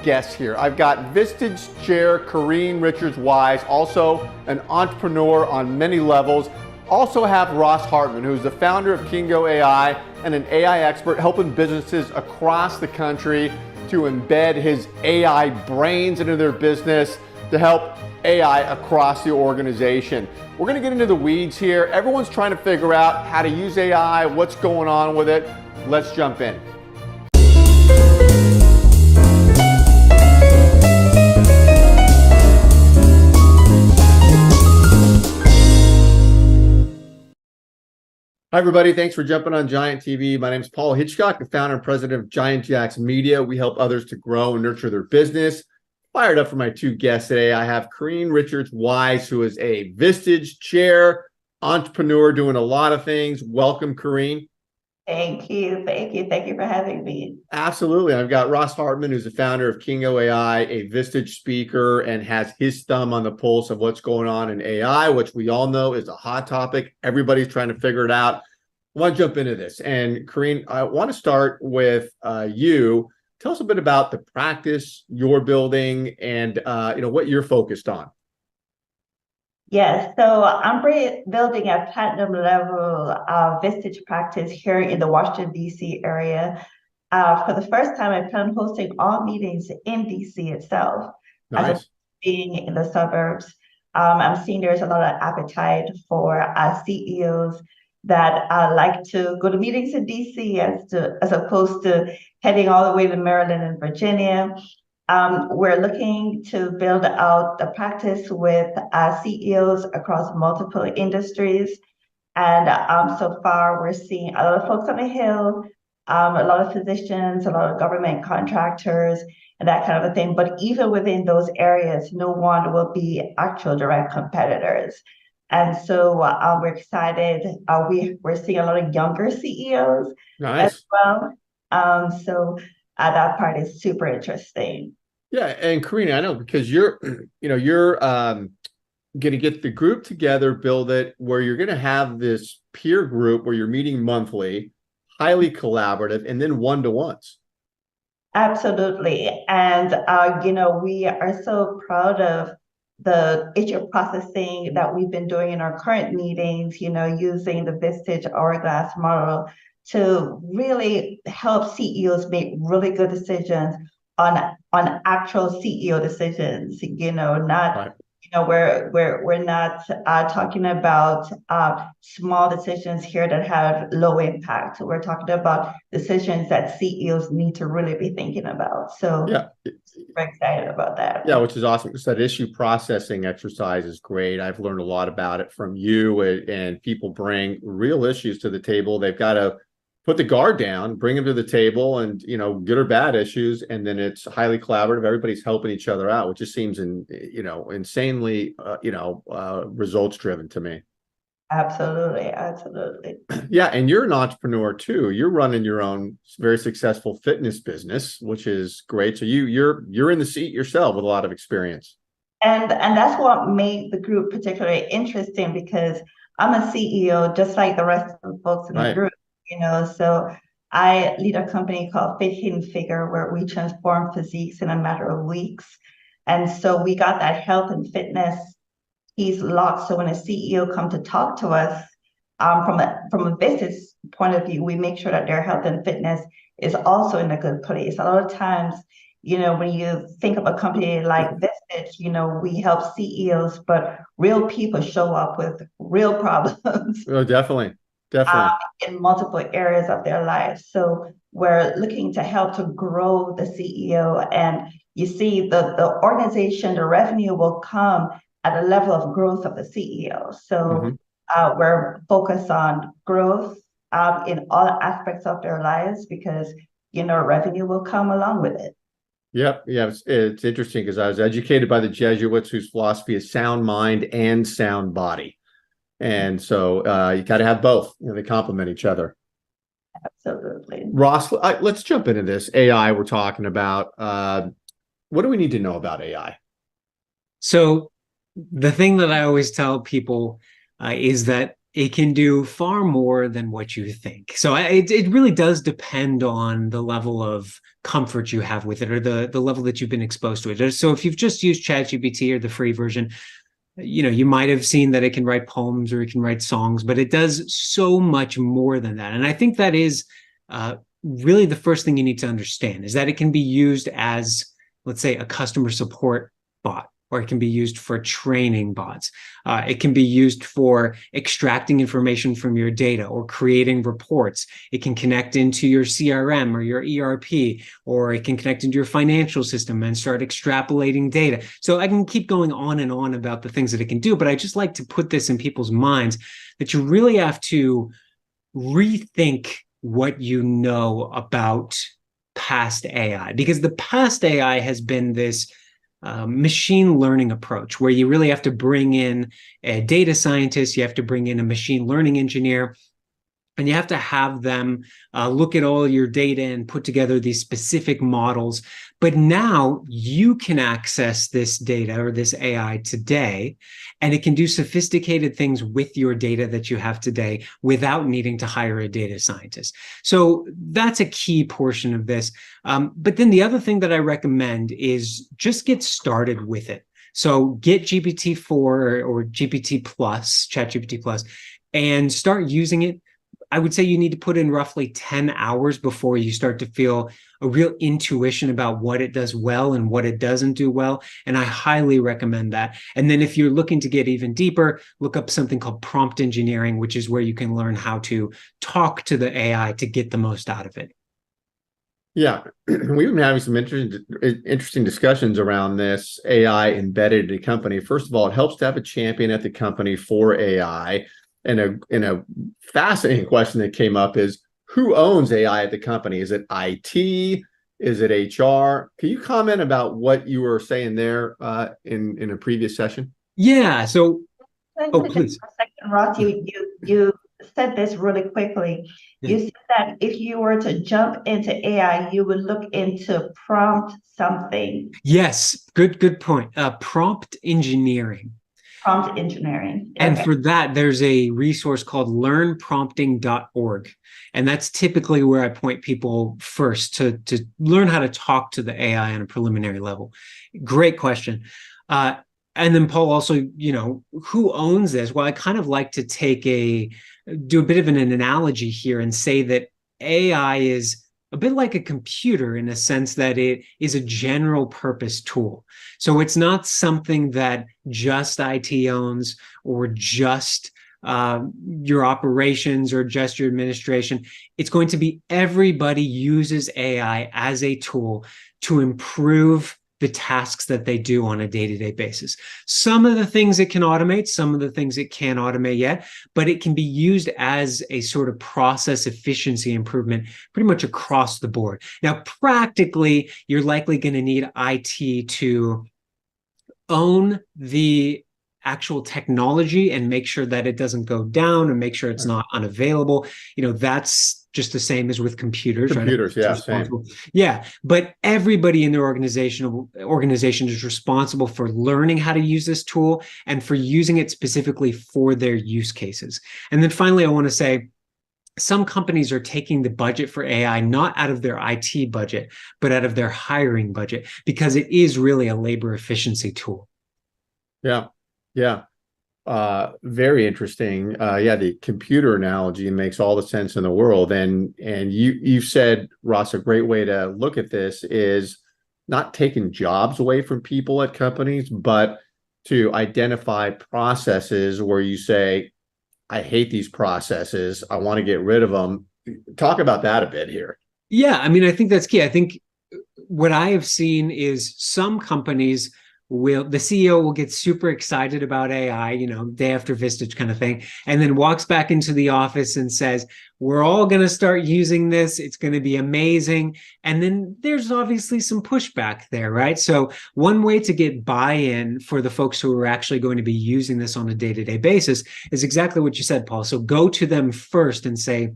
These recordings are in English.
guests here. I've got Vistage Chair Karene Richards-Wise, also an entrepreneur on many levels. Also have Ross Hartmann, who's the founder of Kiingo AI and an AI expert helping businesses across the country to embed his AI brains into their business to help AI across the organization. We're going to get into the weeds here. Everyone's trying to figure out how to use AI, what's going on with it. Let's jump in. Hi, everybody. Thanks for jumping on Giant TV. My name is Paul Hitchcock, the founder and president of Giant Jaxx Media. We help others to grow and nurture their business. Fired up for my two guests today. I have Karene Richards-Wise, who is a Vistage Chair entrepreneur doing a lot of things. Welcome, Karene. Thank you. Thank you. Thank you for having me. Absolutely. I've got Ross Hartmann, who's the founder of Kiingo AI, a Vistage speaker, and has his thumb on the pulse of what's going on in AI, which we all know is a hot topic. Everybody's trying to figure it out. I want to jump into this. And Karene, I want to start with you. Tell us a bit about the practice you're building and what you're focused on. Yes, so I'm building a platinum level Vistage practice here in the Washington, D.C. area. For the first time, I plan on hosting all meetings in D.C. itself, Nice. as opposed to being in the suburbs. I'm seeing there's a lot of appetite for CEOs that like to go to meetings in DC as opposed to heading all the way to Maryland and Virginia. We're looking to build out the practice with CEOs across multiple industries. And so far, we're seeing a lot of folks on the Hill, a lot of physicians, a lot of government contractors, and that kind of a thing. But even within those areas, no one will be actual direct competitors. And so we're excited. We're seeing a lot of younger CEOs as well. So that part is super interesting. Yeah, and Karene, I know because you're going to get the group together, build it, where you're going to have this peer group where you're meeting monthly, highly collaborative, and then one-to-ones. Absolutely, and we are so proud of the issue processing that we've been doing in our current meetings, using the Vistage hourglass model to really help CEOs make really good decisions on actual CEO decisions, not, right. We're not talking about small decisions here that have low impact. We're talking about decisions that CEOs need to really be thinking about. So yeah, we're excited about that. Yeah, which is awesome. Because that issue processing exercise is great. I've learned a lot about it from you, and people bring real issues to the table. They've got to put the guard down, bring them to the table, and good or bad issues, and then it's highly collaborative. Everybody's helping each other out, which just seems insanely results driven to me. Absolutely. Yeah, and you're an entrepreneur too. You're running your own very successful fitness business, which is great. So you're in the seat yourself with a lot of experience. And that's what made the group particularly interesting, because I'm a CEO just like the rest of the folks in the group. So I lead a company called Fit Hidden Figure, where we transform physiques in a matter of weeks. And so we got that health and fitness piece locked. So when a CEO comes to talk to us, from a business point of view, we make sure that their health and fitness is also in a good place. A lot of times, when you think of a company like Vistage, we help CEOs, but real people show up with real problems. Oh, definitely. In multiple areas of their lives. So we're looking to help to grow the CEO. And you see the organization, the revenue will come at a level of growth of the CEO. So we're focused on growth in all aspects of their lives, because, revenue will come along with it. Yep. Yeah. It's interesting because I was educated by the Jesuits, whose philosophy is sound mind and sound body. And so you got to have both. They complement each other. Absolutely. Ross, let's jump into this AI we're talking about. What do we need to know about AI? So the thing that I always tell people is that it can do far more than what you think. So it really does depend on the level of comfort you have with it, or the level that you've been exposed to it. So if you've just used ChatGPT or the free version, you might have seen that it can write poems or it can write songs, but it does so much more than that. And I think that is really the first thing you need to understand, is that it can be used as, let's say, a customer support bot, or it can be used for training bots. It can be used for extracting information from your data or creating reports. It can connect into your CRM or your ERP, or it can connect into your financial system and start extrapolating data. So I can keep going on and on about the things that it can do, but I just like to put this in people's minds that you really have to rethink what you know about past AI, because the past AI has been this machine learning approach where you really have to bring in a data scientist, you have to bring in a machine learning engineer, and you have to have them look at all your data and put together these specific models. But now you can access this data or this AI today, and it can do sophisticated things with your data that you have today without needing to hire a data scientist. So that's a key portion of this. But then the other thing that I recommend is just get started with it. So get GPT-4 or GPT plus, ChatGPT plus, and start using it. I would say you need to put in roughly 10 hours before you start to feel a real intuition about what it does well and what it doesn't do well. And I highly recommend that. And then if you're looking to get even deeper, look up something called prompt engineering, which is where you can learn how to talk to the AI to get the most out of it. Yeah, we've been having some interesting discussions around this AI embedded in a company. First of all, it helps to have a champion at the company for AI. And a fascinating question that came up is, who owns AI at the company? Is it IT? Is it HR? Can you comment about what you were saying there in a previous session? Yeah. So, please. For a second, Ross, you said this really quickly. You said that if you were to jump into AI, you would look into prompt something. Yes, good point. Prompt engineering. Prompt engineering. And Okay. for that, there's a resource called learnprompting.org. And that's typically where I point people first to learn how to talk to the AI on a preliminary level. Great question. And then Paul, also, who owns this? Well, I kind of like to do a bit of an analogy here and say that AI is a bit like a computer in a sense that it is a general purpose tool. So it's not something that just IT owns, or just your operations, or just your administration. It's going to be everybody uses AI as a tool to improve the tasks that they do on a day-to-day basis. Some of the things it can automate, some of the things it can't automate yet, but it can be used as a sort of process efficiency improvement pretty much across the board. Now, practically, you're likely going to need IT to own the actual technology and make sure that it doesn't go down, and make sure it's not unavailable. That's just the same as with computers, right? Yeah, same. Yeah, but everybody in their organization is responsible for learning how to use this tool and for using it specifically for their use cases. And then finally, I want to say, some companies are taking the budget for AI not out of their IT budget, but out of their hiring budget, because it is really a labor efficiency tool. Yeah. Very interesting. The computer analogy makes all the sense in the world. And you've said, Ross, a great way to look at this is not taking jobs away from people at companies, but to identify processes where you say, I hate these processes, I want to get rid of them. Talk about that a bit here. Yeah, I mean, I think that's key. I think what I have seen is some companies the CEO will get super excited about AI, day after Vistage kind of thing, and then walks back into the office and says, we're all going to start using this. It's going to be amazing. And then there's obviously some pushback there, right? So one way to get buy-in for the folks who are actually going to be using this on a day-to-day basis is exactly what you said, Paul. So go to them first and say,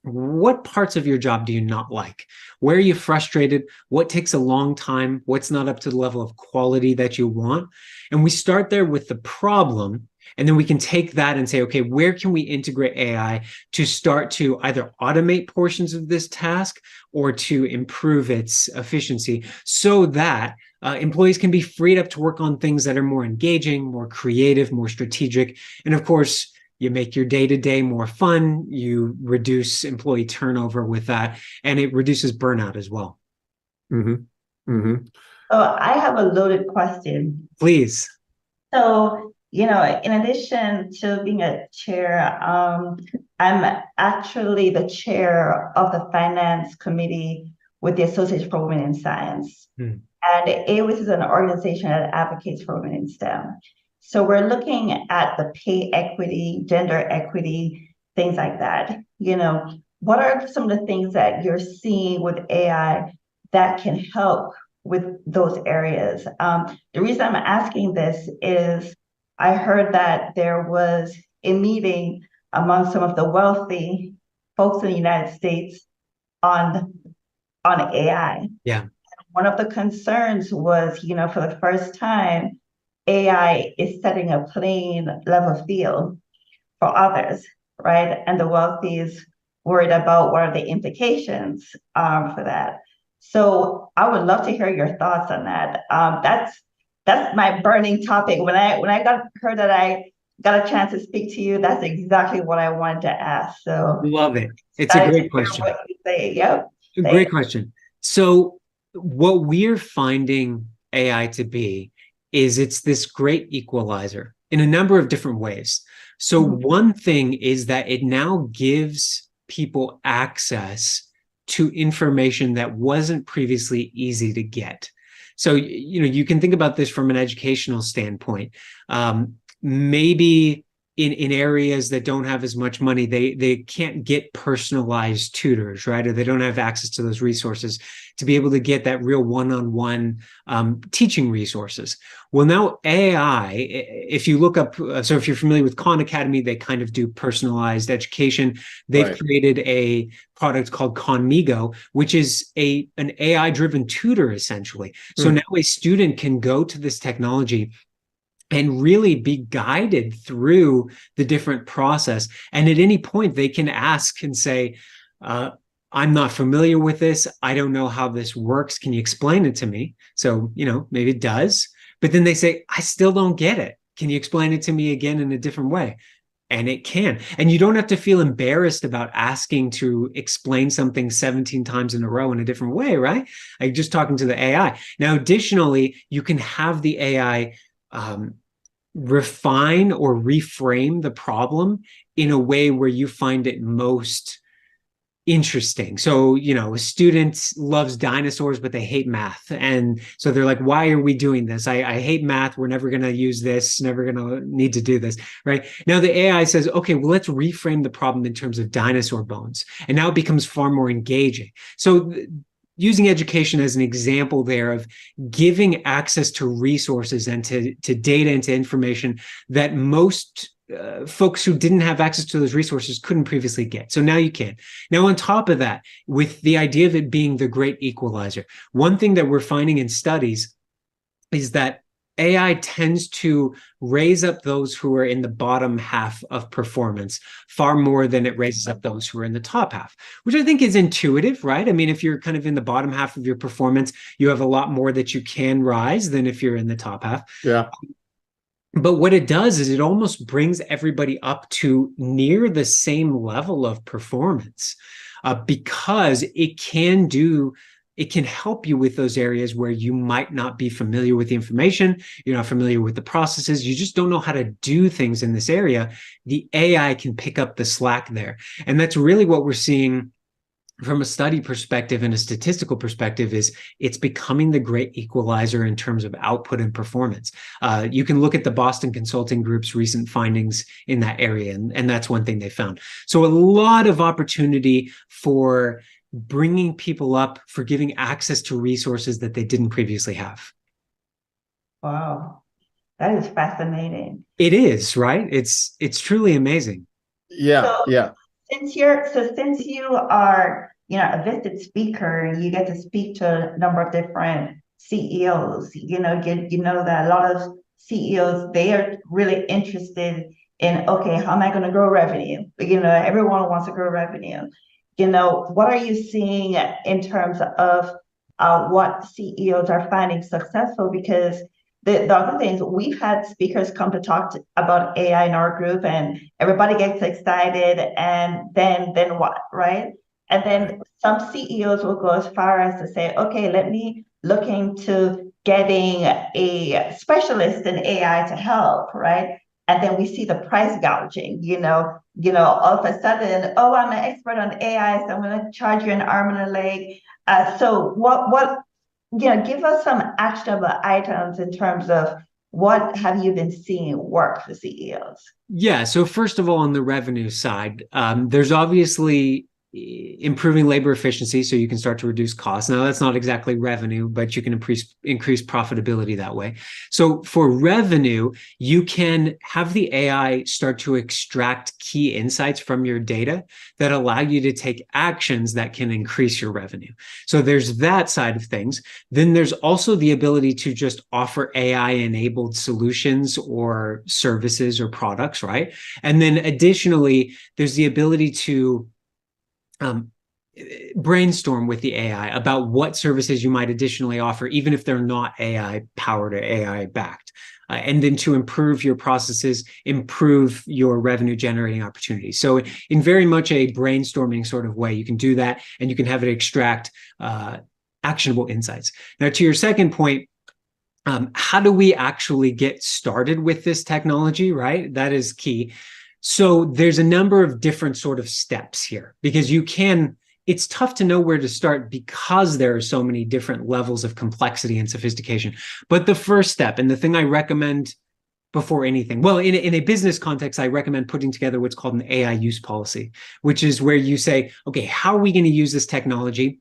what parts of your job do you not like? Where are you frustrated? What takes a long time? What's not up to the level of quality that you want? And we start there with the problem. And then we can take that and say, okay, where can we integrate AI to start to either automate portions of this task or to improve its efficiency so that employees can be freed up to work on things that are more engaging, more creative, more strategic. And of course, you make your day-to-day more fun, you reduce employee turnover with that, and it reduces burnout as well. Mm-hmm. Mm-hmm. So I have a loaded question. Please. So, in addition to being a chair, I'm actually the chair of the finance committee with the Association for Women in Science. And AWIS is an organization that advocates for women in STEM. So we're looking at the pay equity, gender equity, things like that. What are some of the things that you're seeing with AI that can help with those areas? The reason I'm asking this is I heard that there was a meeting among some of the wealthy folks in the United States on AI. Yeah. One of the concerns was, for the first time, AI is setting a playing level field for others, right? And the wealthy is worried about what are the implications for that. So I would love to hear your thoughts on that. That's my burning topic. When I heard that I got a chance to speak to you, that's exactly what I wanted to ask. So love it. It's a great question. What you say. Yep. Great question. So what we're finding AI to be is it's this great equalizer in a number of different ways. So one thing is that it now gives people access to information that wasn't previously easy to get. So, you can think about this from an educational standpoint. Maybe in areas that don't have as much money, they can't get personalized tutors, right? Or they don't have access to those resources to be able to get that real one-on-one teaching resources. Well, now AI, if you look up, so if you're familiar with Khan Academy, they kind of do personalized education. They've created a product called Khanmigo, which is an AI-driven tutor, essentially. So now a student can go to this technology and really be guided through the different process. And at any point, they can ask and say, I'm not familiar with this. I don't know how this works. Can you explain it to me? So, maybe it does. But then they say, I still don't get it. Can you explain it to me again in a different way? And it can. And you don't have to feel embarrassed about asking to explain something 17 times in a row in a different way, right? Like just talking to the AI. Now, additionally, you can have the AI refine or reframe the problem in a way where you find it most interesting. So, a student loves dinosaurs, but they hate math. And so they're like, why are we doing this? I hate math. We're never going to use this, never going to need to do this, right? Now the AI says, okay, well, let's reframe the problem in terms of dinosaur bones. And now it becomes far more engaging. So using education as an example there of giving access to resources and to data and to information that most folks who didn't have access to those resources couldn't previously get. So now you can. Now, on top of that, with the idea of it being the great equalizer, one thing that we're finding in studies is that AI tends to raise up those who are in the bottom half of performance far more than it raises up those who are in the top half, which I think is intuitive, right? I mean, if you're kind of in the bottom half of your performance, you have a lot more that you can rise than if you're in the top half. Yeah. But what it does is it almost brings everybody up to near the same level of performance because it can help you with those areas where you might not be familiar with the information, you're not familiar with the processes, you just don't know how to do things in this area. The AI can pick up the slack there. And that's really what we're seeing from a study perspective and a statistical perspective is it's becoming the great equalizer in terms of output and performance. You can look at the Boston Consulting Group's recent findings in that area, and that's one thing they found. So a lot of opportunity for bringing people up, for giving access to resources that they didn't previously have. Wow, that is fascinating. It is, right? It's truly amazing. Yeah, So, yeah. Since you are, a visited speaker, and you get to speak to a number of different CEOs, you know that a lot of CEOs, they are really interested in, okay, how am I going to grow revenue? Everyone wants to grow revenue. What are you seeing in terms of what CEOs are finding successful? Because the other things, we've had speakers come to talk about AI in our group, and everybody gets excited, and then what, right? And then some CEOs will go as far as to say, okay, let me look into getting a specialist in AI to help, right? And then we see the price gouging, all of a sudden, oh, I'm an expert on AI, so I'm going to charge you an arm and a leg. So give us some actionable items in terms of what have you been seeing work for CEOs? Yeah. So first of all, on the revenue side, there's obviously improving labor efficiency so you can start to reduce costs. Now, that's not exactly revenue, but you can increase profitability that way. So for revenue, you can have the AI start to extract key insights from your data that allow you to take actions that can increase your revenue. So there's that side of things. Then there's also the ability to just offer AI-enabled solutions or services or products, right? And then additionally, there's the ability to brainstorm with the AI about what services you might additionally offer, even if they're not AI powered or AI backed. And then to improve your processes, improve your revenue generating opportunities. So in very much a brainstorming sort of way, you can do that and you can have it extract actionable insights. Now, to your second point, how do we actually get started with this technology, right? That is key. So there's a number of different sort of steps here because it's tough to know where to start because there are so many different levels of complexity and sophistication. But the first step, and the thing I recommend before anything, well, in a business context, I recommend putting together what's called an AI use policy, which is where you say, okay, how are we going to use this technology?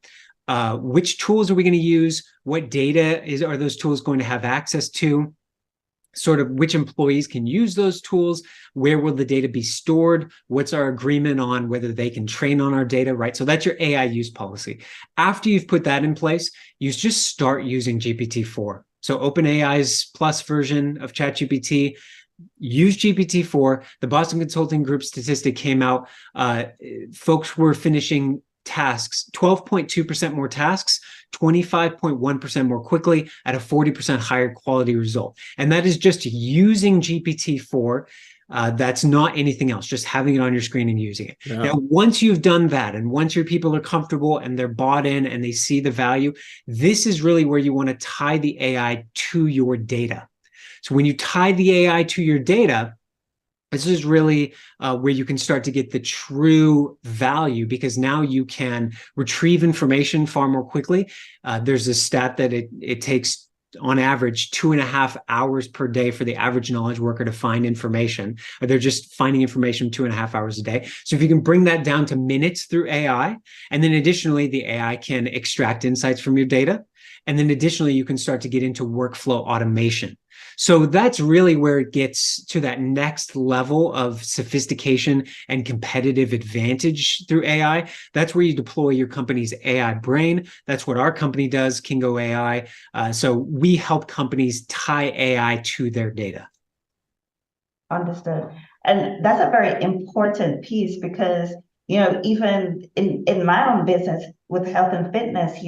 Which tools are we going to use? What data are those tools going to have access to? Sort of which employees can use those tools, where will the data be stored, what's our agreement on whether they can train on our data, right? So that's your AI use policy. After you've put that in place, you just start using GPT-4. So OpenAI's plus version of ChatGPT, use GPT-4. The Boston Consulting Group statistic came out. Folks were finishing tasks, 12.2% more tasks, 25.1% more quickly at a 40% higher quality result. And that is just using GPT-4. That's not anything else, just having it on your screen and using it. Yeah. Now, once you've done that, and once your people are comfortable and they're bought in and they see the value, this is really where you want to tie the AI to your data. So when you tie the AI to your data, this is really where you can start to get the true value because now you can retrieve information far more quickly. There's a stat that it takes on average 2.5 hours per day for the average knowledge worker to find information. They're just finding information 2.5 hours a day. So if you can bring that down to minutes through AI, and then additionally, the AI can extract insights from your data. And then additionally, you can start to get into workflow automation. So that's really where it gets to that next level of sophistication and competitive advantage through AI. That's where you deploy your company's AI brain. That's what our company does, Kiingo AI. So we help companies tie AI to their data. Understood. And that's a very important piece because, even in my own business with health and fitness,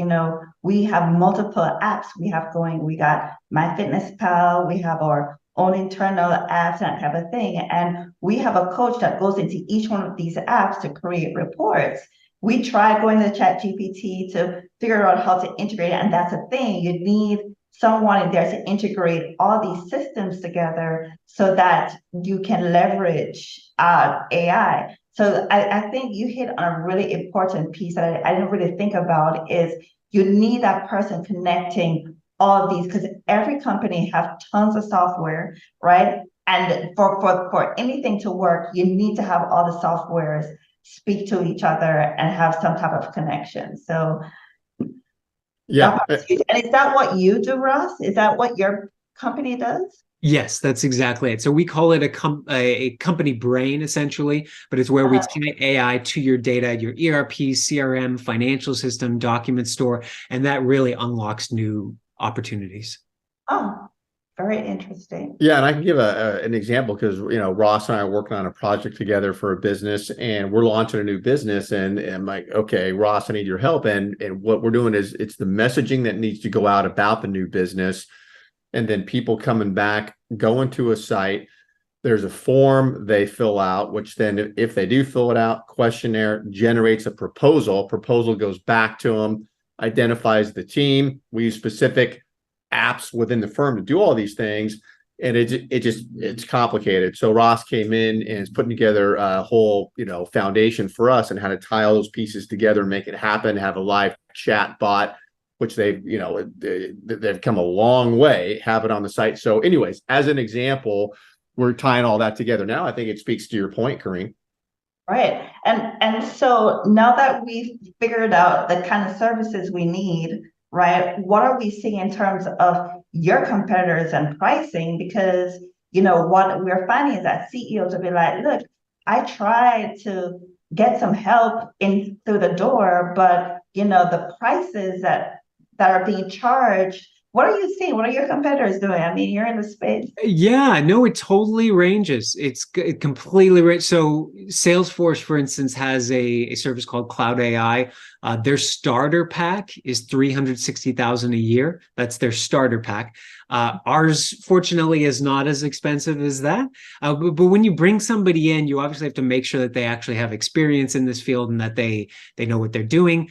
we have multiple apps we got MyFitnessPal, we have our own internal apps, that type of thing. And we have a coach that goes into each one of these apps to create reports. We tried going to ChatGPT to figure out how to integrate it. And that's the thing, you need someone in there to integrate all these systems together so that you can leverage AI. So I think you hit on a really important piece that I didn't really think about is you need that person connecting all of these because every company have tons of software, right? And for anything to work, you need to have all the softwares speak to each other and have some type of connection. So yeah. And is that what you do, Ross? Is that what your company does? Yes, that's exactly it. So we call it a company brain, essentially, but it's where we tie AI to your data, your ERP, CRM, financial system, document store, and that really unlocks new opportunities. Oh, Very interesting. Yeah, and I can give an example because Ross and I are working on a project together for a business, and we're launching a new business, and I'm like, okay, Ross, I need your help, and what we're doing is it's the messaging that needs to go out about the new business, and then people coming back, going to a site. There's a form they fill out, which then, if they do fill it out, questionnaire generates a proposal. Proposal goes back to them, identifies the team. We use specific apps within the firm to do all these things, and it's complicated. So Ross came in and is putting together a whole foundation for us and how to tie all those pieces together and make it happen. Have a live chat bot, which they've come a long way. Have it on the site. So, anyways, as an example, we're tying all that together now. I think it speaks to your point, Karene. Right. And so now that we've figured out the kind of services we need, right, what are we seeing in terms of your competitors and pricing? Because, what we're finding is that CEOs will be like, look, I tried to get some help in through the door, but, the prices that are being charged. What are you seeing? What are your competitors doing? I mean, you're in the space. Yeah, no, it totally ranges. It completely ranges. So Salesforce, for instance, has a service called Cloud AI. Their starter pack is $360,000 a year. That's their starter pack. Ours, fortunately, is not as expensive as that. But when you bring somebody in, you obviously have to make sure that they actually have experience in this field and that they know what they're doing.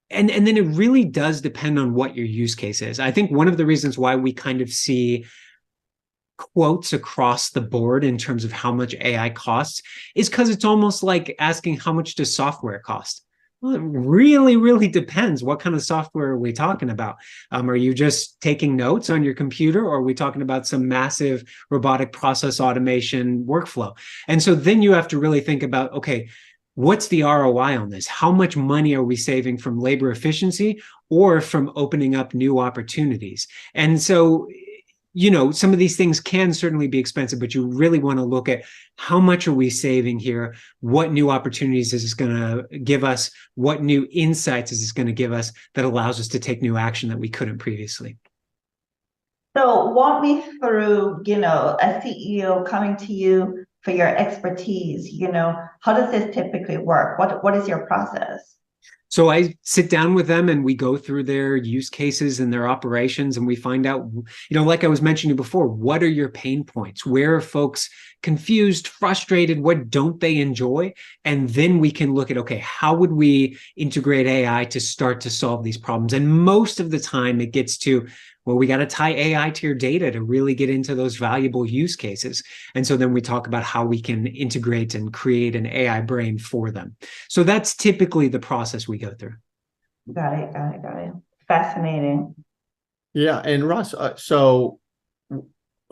And then it really does depend on what your use case is. I think one of the reasons why we kind of see quotes across the board in terms of how much AI costs is because it's almost like asking how much does software cost? Well, it really, really depends. What kind of software are we talking about? Are you just taking notes on your computer, or are we talking about some massive robotic process automation workflow? And so then you have to really think about, okay, what's the ROI on this? How much money are we saving from labor efficiency or from opening up new opportunities? And so, some of these things can certainly be expensive, but you really want to look at how much are we saving here? What new opportunities is this going to give us? What new insights is this going to give us that allows us to take new action that we couldn't previously? So walk me through, a CEO coming to you for your expertise. How does this typically work? What is your process? So I sit down with them and we go through their use cases and their operations, and we find out, like I was mentioning before, what are your pain points? Where are folks confused, frustrated? What don't they enjoy? And then we can look at, okay, how would we integrate AI to start to solve these problems? And most of the time it gets to, well, we got to tie AI to your data to really get into those valuable use cases. And so then we talk about how we can integrate and create an AI brain for them. So that's typically the process we go through. Got it. Fascinating. Yeah, and Ross, so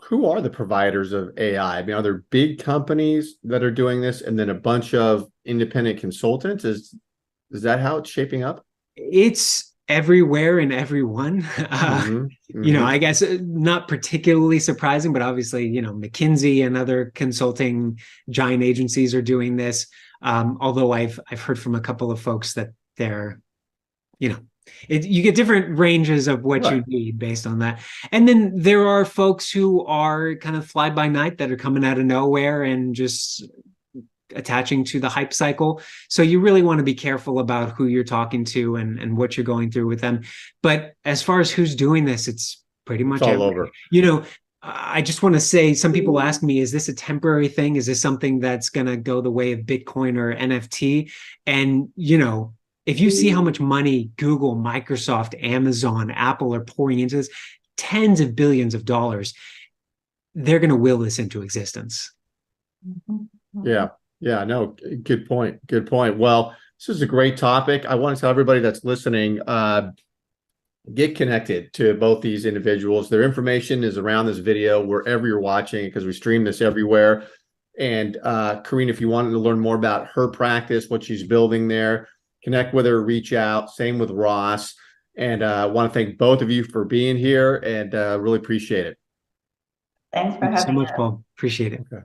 who are the providers of AI? I mean, are there big companies that are doing this, and then a bunch of independent consultants? Is that how it's shaping up? It's everywhere and everyone. I guess not particularly surprising, but obviously, McKinsey and other consulting giant agencies are doing this. Although I've heard from a couple of folks that they're, you get different ranges of what you need based on that. And then there are folks who are kind of fly by night that are coming out of nowhere and just attaching to the hype cycle. So you really want to be careful about who you're talking to and what you're going through with them. But as far as who's doing this, it's pretty much all over. I just want to say, some people ask me, is this a temporary thing? Is this something that's going to go the way of Bitcoin or NFT? And, if you see how much money Google, Microsoft, Amazon, Apple are pouring into this, tens of billions of dollars, they're going to will this into existence. Yeah. Yeah, no, good point. Good point. Well, this is a great topic. I want to tell everybody that's listening, get connected to both these individuals. Their information is around this video, wherever you're watching, because we stream this everywhere. And Karene, if you wanted to learn more about her practice, what she's building there, connect with her, reach out. Same with Ross. And I want to thank both of you for being here, and really appreciate it. Thanks for having us. Thanks so much, Paul. Appreciate it. Okay.